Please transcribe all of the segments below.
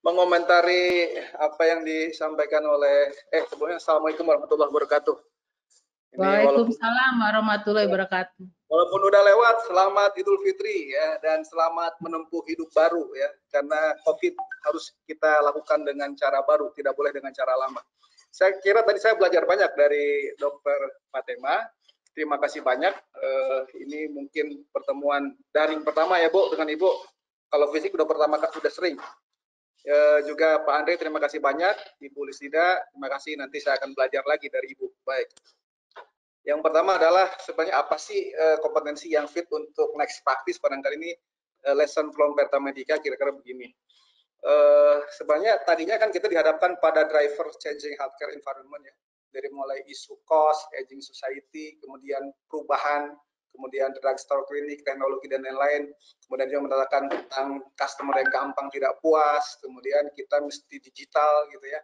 mengomentari apa yang disampaikan oleh sebelumnya Assalamualaikum warahmatullahi wabarakatuh. Waalaikumsalam warahmatullahi wabarakatuh. Walaupun udah lewat, selamat Idul Fitri ya, dan selamat menempuh hidup baru ya, karena COVID harus kita lakukan dengan cara baru, tidak boleh dengan cara lama. Saya kira tadi saya belajar banyak dari Dr. Fatima. Terima kasih banyak. Ini mungkin pertemuan daring pertama ya Bu dengan Ibu. Kalau fisik udah sudah sering. Juga Pak Andre, terima kasih banyak. Ibu Lisida, terima kasih. Nanti saya akan belajar lagi dari Ibu. Baik. Yang pertama adalah sebenarnya apa sih kompetensi yang fit untuk next practice. Barangkali ini lesson from Pertamedica kira-kira begini. Sebenarnya tadinya kan kita dihadapkan pada driver changing healthcare environment ya. Dari mulai isu cost, aging society, kemudian perubahan, kemudian drugstore klinik, teknologi dan lain-lain, kemudian juga menandakan tentang customer yang gampang tidak puas, kemudian kita mesti digital gitu ya.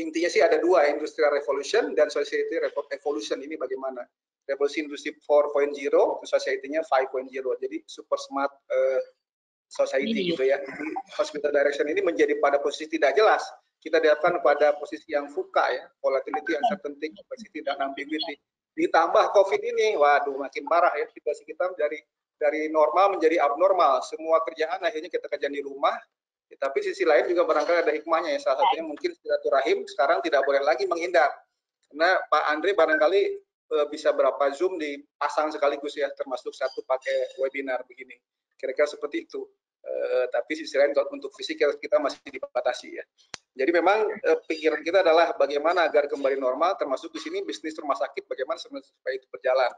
Intinya sih ada dua, industrial revolution dan society evolution. Ini bagaimana revolusi industri 4.0, society-nya 5.0, jadi super smart society gitu ya. Jadi hospital direction ini menjadi pada posisi tidak jelas. Kita dihadapkan pada posisi yang VUCA ya, volatility, uncertainty, complexity, dan ambiguity. Ditambah COVID ini, waduh makin parah ya, situasi kita dari normal menjadi abnormal. Semua kerjaan akhirnya kita kerjain di rumah, ya, tapi sisi lain juga barangkali ada hikmahnya ya. Salah satunya mungkin silaturahim sekarang tidak boleh lagi menghindar. Karena Pak Andre barangkali bisa berapa Zoom dipasang sekaligus ya, termasuk satu pakai webinar begini. Kira-kira seperti itu. Tapi sisi lain untuk fisik kita masih dibatasi ya. Jadi memang pikiran kita adalah bagaimana agar kembali normal, termasuk di sini bisnis rumah sakit bagaimana supaya itu berjalan.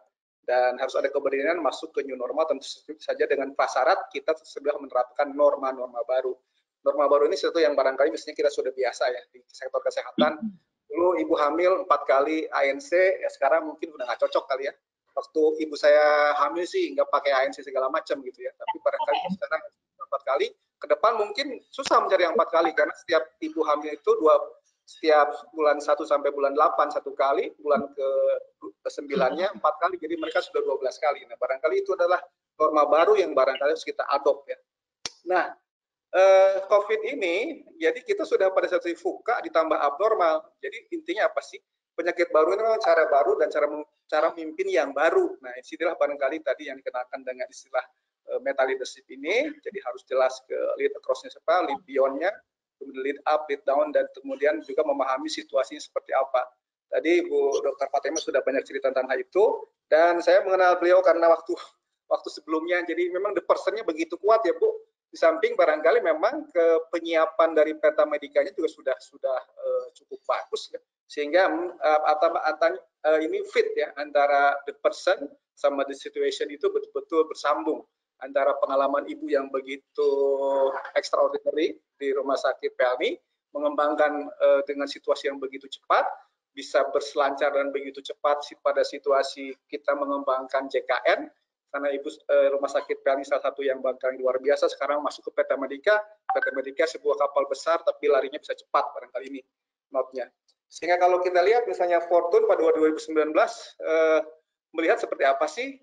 Dan harus ada keberanian masuk ke new normal, tentu saja dengan prasyarat kita sudah menerapkan norma-norma baru. Norma baru ini sesuatu yang barangkali mestinya kita sudah biasa ya di sektor kesehatan. Dulu ibu hamil 4 kali ANC, ya sekarang mungkin udah nggak cocok kali ya. Waktu ibu saya hamil sih nggak pakai ANC segala macam gitu ya. Tapi barangkali sekarang 4 kali, ke depan mungkin susah mencari yang 4 kali karena setiap ibu hamil itu setiap bulan 1 sampai bulan 8 1 kali, bulan ke-9-nya 4 kali, jadi mereka sudah 12 kali. Nah, barangkali itu adalah norma baru yang barangkali harus kita adopt ya. Nah, COVID ini, jadi kita sudah pada satu VUCA ditambah abnormal. Jadi intinya apa sih? Penyakit baru ini memang cara baru dan cara memimpin yang baru. Nah, inilah barangkali tadi yang dikenakan dengan istilah meta leadership ini. Jadi harus jelas ke lead across-nya siapa, lead beyond-nya, kemudian lead up, lead down, dan kemudian juga memahami situasinya seperti apa. Tadi Bu Dr. Fatima sudah banyak cerita tentang hal itu, dan saya mengenal beliau karena waktu sebelumnya. Jadi memang the person-nya begitu kuat ya Bu. Di samping barangkali memang penyiapan dari Pertamedicanya juga sudah cukup bagus ya. Sehingga ini fit ya antara the person sama the situation itu betul-betul bersambung, antara pengalaman ibu yang begitu extraordinary di rumah sakit PLMI, mengembangkan dengan situasi yang begitu cepat, bisa berselancar dan begitu cepat pada situasi kita mengembangkan JKN, karena ibu rumah sakit PLMI salah satu yang barangkali luar biasa, sekarang masuk ke Pertamedica sebuah kapal besar tapi larinya bisa cepat barangkali ini notnya. Sehingga kalau kita lihat misalnya Fortune pada 2019 melihat seperti apa sih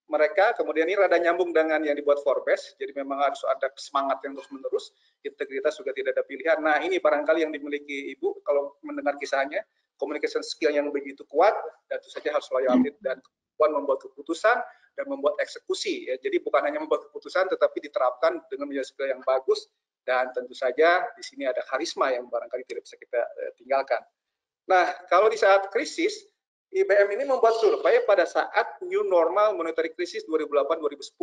mereka, kemudian ini rada nyambung dengan yang dibuat Forbes, jadi memang harus ada semangat yang terus-menerus, integritas juga tidak ada pilihan. Nah, ini barangkali yang dimiliki Ibu kalau mendengar kisahnya, communication skill yang begitu kuat, dan tentu saja harus loyalty dan kemampuan membuat keputusan dan membuat eksekusi ya. Jadi bukan hanya membuat keputusan tetapi diterapkan dengan menjadi skill yang bagus, dan tentu saja di sini ada karisma yang barangkali tidak bisa kita tinggalkan. Nah, kalau di saat krisis, IBM ini membuat survei pada saat new normal monetary crisis 2008-2010.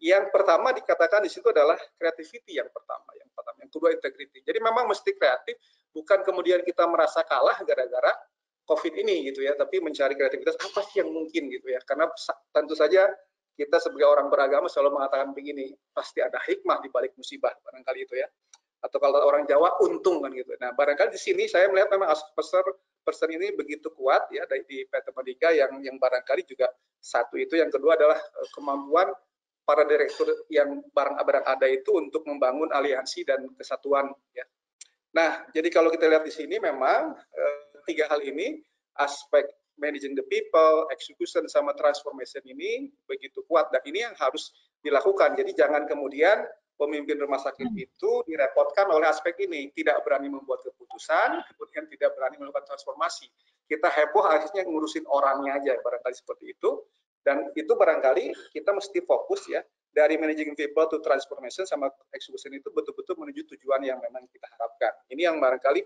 Yang pertama dikatakan di situ adalah creativity yang pertama, yang kedua integrity. Jadi memang mesti kreatif, bukan kemudian kita merasa kalah gara-gara COVID ini gitu ya, tapi mencari kreativitas apa sih yang mungkin gitu ya. Karena tentu saja kita sebagai orang beragama selalu mengatakan begini, pasti ada hikmah di balik musibah barangkali itu ya. Atau kalau orang Jawa untung kan gitu. Nah, barangkali di sini saya melihat memang person ini begitu kuat ya di Pertamedica yang barangkali juga satu itu, yang kedua adalah kemampuan para direktur yang barang ada itu untuk membangun aliansi dan kesatuan ya. Nah, jadi kalau kita lihat di sini memang tiga hal ini, aspek managing the people, execution sama transformation ini begitu kuat, dan ini yang harus dilakukan. Jadi jangan kemudian pemimpin rumah sakit itu direpotkan oleh aspek ini, tidak berani membuat keputusan, kemudian tidak berani melakukan transformasi. Kita heboh akhirnya ngurusin orangnya aja, barangkali seperti itu. Dan itu barangkali kita mesti fokus ya, dari managing people to transformation sama execution itu betul-betul menuju tujuan yang memang kita harapkan. Ini yang barangkali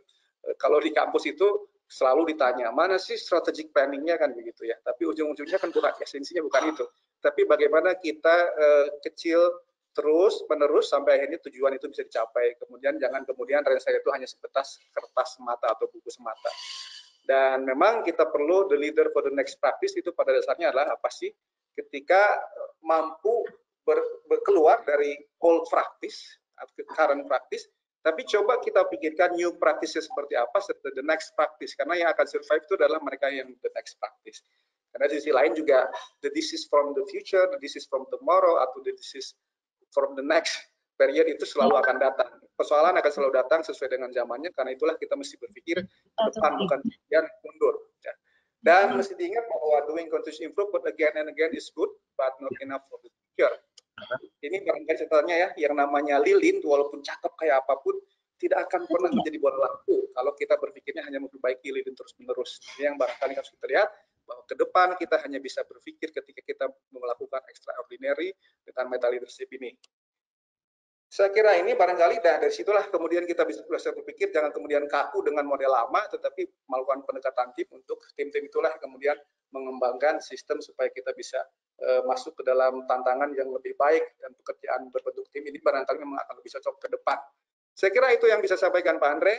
kalau di kampus itu selalu ditanya, mana sih strategic planning-nya kan begitu ya. Tapi ujung-ujungnya kan bukan, esensinya bukan itu. Tapi bagaimana kita kecil terus menerus sampai akhirnya tujuan itu bisa dicapai. Kemudian jangan kemudian saya itu hanya sebatas kertas semata atau buku semata. Dan memang kita perlu the leader for the next practice itu pada dasarnya adalah apa sih? Ketika mampu keluar dari old practice, current practice, tapi coba kita pikirkan new practices seperti apa serta the next practice. Karena yang akan survive itu adalah mereka yang the next practice. Karena di sisi lain juga the disease from the future, the disease from tomorrow, atau the disease from the next period itu selalu akan datang. Persoalan akan selalu datang sesuai dengan zamannya, karena itulah kita mesti berpikir ke depan, bukan kemudian mundur. Ya. Dan mesti diingat bahwa doing continuous improvement again and again is good, but not enough for the future. Ini barangkali catatannya ya, yang namanya lilin, walaupun cakep kayak apapun, tidak akan pernah menjadi bola lampu kalau kita berpikirnya hanya memperbaiki lilin terus-menerus. Ini yang barangkali harus kita lihat, bahwa ke depan kita hanya bisa berpikir ketika kita melakukan extraordinary dengan meta leadership ini. Saya kira ini barangkali dari situlah kemudian kita bisa berpikir, jangan kemudian kaku dengan model lama, tetapi melakukan pendekatan tim untuk tim-tim itulah kemudian mengembangkan sistem supaya kita bisa masuk ke dalam tantangan yang lebih baik, dan pekerjaan berbentuk tim ini barangkali memang akan lebih cocok ke depan. Saya kira itu yang bisa saya sampaikan Pak Andre.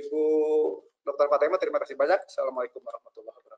Ibu Dr. Fatima, terima kasih banyak. Assalamualaikum warahmatullahi wabarakatuh.